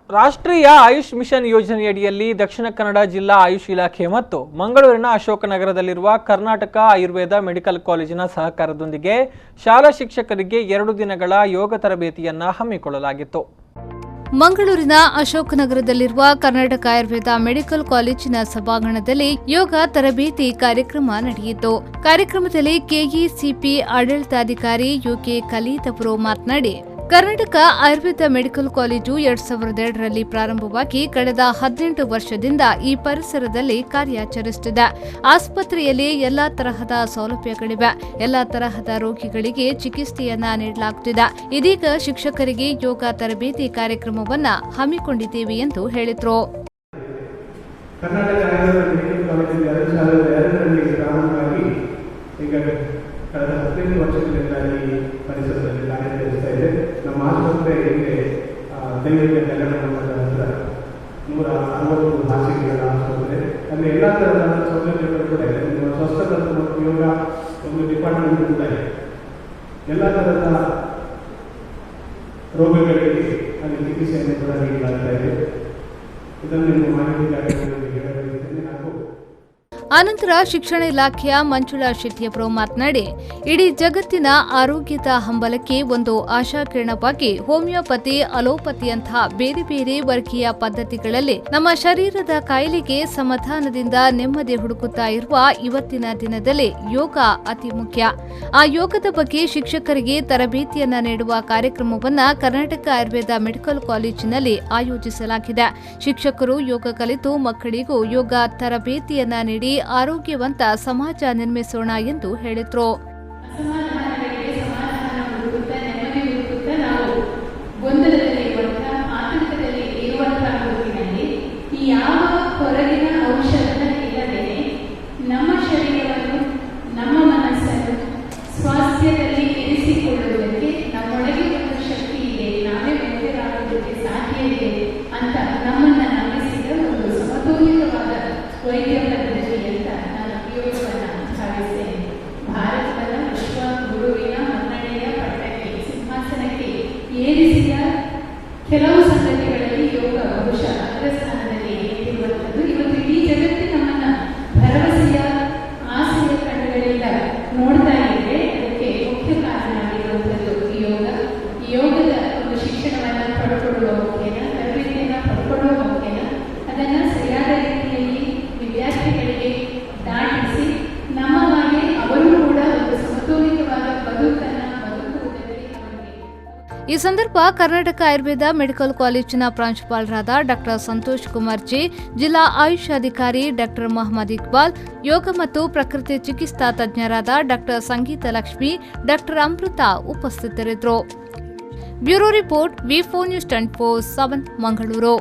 ರಾಷ್ಟ್ರೀಯ ಆಯುಷ್ ಮಿಷನ್ ಯೋಜನೆಯಡಿಯಲ್ಲಿ ದಕ್ಷಿಣ ಕನ್ನಡ ಜಿಲ್ಲಾ ಆಯುಷ್ ಇಲಾಖೆ ಮತ್ತು ಮಂಗಳೂರಿನ ಅಶೋಕನಗರದಲ್ಲಿರುವ ಕರ್ನಾಟಕ ಆಯುರ್ವೇದ ಮೆಡಿಕಲ್ ಕಾಲೇಜಿನ ಸಹಕಾರದೊಂದಿಗೆ ಶಾಲಾ ಶಿಕ್ಷಕರಿಗೆ 2 ದಿನಗಳ ಯೋಗ ತರಬೇತಿಯನ್ನು ಹಮ್ಮಿಕೊಳ್ಳಲಾಗಿತ್ತು. ಮಂಗಳೂರಿನ ಅಶೋಕನಗರದಲ್ಲಿರುವ ಕರ್ನಾಟಕ ಆಯುರ್ವೇದ ಮೆಡಿಕಲ್ ಕಾಲೇಜಿನ ಸಭಾಂಗಣದಲ್ಲಿ ಯೋಗ ತರಬೇತಿ ಕಾರ್ಯಕ್ರಮ ನಡೆಯಿತು. ಕಾರ್ಯಕ್ರಮದಲ್ಲಿ ಕೆಇಸಿಪಿ ಆಡಳಿತಾಧಿಕಾರಿ ಯುಕೆ ಖಲೀದ್ ಅವರು ಮಾತನಾಡಿ, ಕರ್ನಾಟಕ ಆಯುರ್ವೇದ ಮೆಡಿಕಲ್ ಕಾಲೇಜು 2002ರಲ್ಲಿ ಪ್ರಾರಂಭವಾಗಿ ಕಳೆದ 18 ವರ್ಷದಿಂದ ಈ ಪರಿಸರದಲ್ಲಿ ಕಾರ್ಯಾಚರಿಸುತ್ತಿದೆ. ಆಸ್ಪತ್ರೆಯಲ್ಲಿ ಎಲ್ಲಾ ತರಹದ ಸೌಲಭ್ಯಗಳಿವೆ. ಎಲ್ಲಾ ತರಹದ ರೋಗಿಗಳಿಗೆ ಚಿಕಿತ್ಸೆಯನ್ನ ನೀಡಲಾಗುತ್ತಿದೆ. ಇದೀಗ ಶಿಕ್ಷಕರಿಗೆ ಯೋಗ ತರಬೇತಿ ಕಾರ್ಯಕ್ರಮವನ್ನ ಹಮ್ಮಿಕೊಂಡಿದ್ದೇವೆ ಎಂದು ಹೇಳಿದರು. ಕಳೆದ 15 ವರ್ಷಗಳಿಂದ ಈ ಪರಿಸರದಲ್ಲಿ ಕಾರ್ಯನಿರ್ವಹಿಸ್ತಾ ಇದೆ. ನಮ್ಮ ಆಸ್ಪತ್ರೆ ಹಿಂದೆ ದೈವಿಕ ಕಲ್ಯಾಣ ಮಂಟಪದ ಹತ್ರ 160 ಹಾಸಿಗೆಗಳ ಆಸ್ಪತ್ರೆ, ಅಲ್ಲಿ ಎಲ್ಲ ಥರದ ಸೌಲಭ್ಯಗಳು ಕೂಡ ಇದೆ. ಸ್ವಸ್ಥತ ಮತ್ತು ಯೋಗ ಒಂದು ಡಿಪಾರ್ಟ್ಮೆಂಟ್ ಕೂಡ ಇದೆ. ಎಲ್ಲ ಥರದ ರೋಗಗಳಿಗೆ ಅಲ್ಲಿ ಚಿಕಿತ್ಸೆಯನ್ನು ಕೂಡ ನೀಡಲಾಗ್ತಾ ಇದೆ. ಇದನ್ನು ನಿಮ್ಮ ಮಾಹಿತಿಗಾಗಿ ಹೇಳಬೇಕಿದ್ದೇನೆ. ಹಾಗೂ ಅನಂತರ ಶಿಕ್ಷಣ ಇಲಾಖೆಯ ಮಂಜುಳಾ ಶೆಟ್ಟಿಯವರು ಮಾತನಾಡಿ, ಇಡೀ ಜಗತ್ತಿನ ಆರೋಗ್ಯದ ಹಂಬಲಕ್ಕೆ ಒಂದು ಆಶಾಕಿರಣವಾಗಿ ಹೋಮಿಯೋಪತಿ, ಅಲೋಪತಿಯಂತಹ ಬೇರೆ ಬೇರೆ ವರ್ಗೀಯ ಪದ್ಧತಿಗಳಲ್ಲಿ ನಮ್ಮ ಶರೀರದ ಕಾಯಿಲೆಗೆ ಸಮಾಧಾನದಿಂದ ನೆಮ್ಮದಿ ಹುಡುಕುತ್ತಾ ಇರುವ ಇವತ್ತಿನ ದಿನದಲ್ಲಿ ಯೋಗ ಅತಿ ಮುಖ್ಯ. ಆ ಯೋಗದ ಬಗ್ಗೆ ಶಿಕ್ಷಕರಿಗೆ ತರಬೇತಿಯನ್ನ ನೀಡುವ ಕಾರ್ಯಕ್ರಮವನ್ನ ಕರ್ನಾಟಕ ಆಯುರ್ವೇದ ಮೆಡಿಕಲ್ ಕಾಲೇಜಿನಲ್ಲಿ ಆಯೋಜಿಸಲಾಗಿದೆ. ಶಿಕ್ಷಕರು ಯೋಗ ಕಲಿತು ಮಕ್ಕಳಿಗೂ ಯೋಗ ತರಬೇತಿಯನ್ನ ನೀಡಿ ಆರೋಗ್ಯವಂತ ಸಮಾಜ ನಿರ್ಮಿಸೋಣ ಎಂದು ಹೇಳಿದರು. ನಮ್ಮ ಶರೀರವನ್ನು, ನಮ್ಮ ಮನಸ್ಸನ್ನು ಸ್ವಾಸ್ಥ್ಯದಲ್ಲಿ ಇರಿಸಿಕೊಳ್ಳುವುದಕ್ಕೆ ನಮ್ಮೊಳಗೆ ಒಂದು ಶಕ್ತಿ ಇದೆ, ನಾವೇ ಮುಕ್ತರಾಗುವುದಕ್ಕೆ ಸಾಧ್ಯ ಇದೆ ಅಂತ ನಮ್ಮನ್ನು ನಂಬಿಸಿದ ಒಂದು ಸಮತೋಲಿತವಾದ ವೈದ್ಯ ಪದ್ಧತಿ ಅಂತ ನಾನು ಯೋಗವನ್ನು ಭಾವಿಸ್ತೇನೆ. ಭಾರತದ ವಿಶ್ವ ಗುರುವಿನ ಮನ್ನಣೆಯ ಪಟ್ಟಕ್ಕೆ, ಸಿಂಹಾಸನಕ್ಕೆ ಏರಿಸಿದ ಕೆಲವು ಸಂಗತಿಗಳಲ್ಲಿ ಯೋಗ ಬಹುಶಃ ಅಗ್ರಸ್ಥಾನದಲ್ಲಿ ನಿಂತಿರುವಂಥದ್ದು. ಇವತ್ತು ಇಡೀ ಜಗತ್ತು ನಮ್ಮನ್ನ ಭರವಸೆಯ ಆಸೆಯ ಕಣ್ಣುಗಳಿಂದ ನೋಡ್ತಾ ಇದೆ. ಅದಕ್ಕೆ ಮುಖ್ಯ ಕಾರಣ ಆಗಿರುವಂಥದ್ದು ಯೋಗ. ಯೋಗದ ಒಂದು ಶಿಕ್ಷಣವನ್ನು ಪಡ್ಕೊಳ್ಳುವ ಮುಖೇನ, ತರಬೇತಿಯನ್ನು ಪಡ್ಕೊಳ್ಳುವ ಮುಖೇನ ಅದನ್ನು ಸರಿಯಾದ ರೀತಿಯಲ್ಲಿ ವಿದ್ಯಾರ್ಥಿಗಳಿಗೆ ದಾಟಿಸಿ ನಮ್ಮ ಹಾಗೆ ಅವರು ಕೂಡ ಒಂದು ಸಮತೋಲಿತವಾದ ಬದುಕನ್ನು ಬದುಕುವುದರಲ್ಲಿ ಅವರಿಗೆ. ಈ ಸಂದರ್ಭ ಕರ್ನಾಟಕ ಆಯುರ್ವೇದ ಮೆಡಿಕಲ್ ಕಾಲೇಜಿನ ಪ್ರಾಂಶುಪಾಲರಾದ ಡಾ ಸಂತೋಷ್ ಕುಮಾರ್ ಜಿ, ಜಿಲ್ಲಾ ಆಯುಷ್ ಅಧಿಕಾರಿ ಡಾ ಮೊಹಮ್ಮದ್ ಇಕ್ಬಾಲ್, ಯೋಗ ಮತ್ತು ಪ್ರಕೃತಿ ಚಿಕಿತ್ಸಾ ತಜ್ಞರಾದ ಡಾ ಸಂಗೀತ ಲಕ್ಷ್ಮಿ, ಡಾ ಅಮೃತ ಉಪಸ್ಥಿತರಿದ್ದರು. ಬ್ಯೂರೋ ರಿಪೋರ್ಟ್, ವಿ4 ನ್ಯೂಸ್ 24/7 ಮಂಗಳೂರು.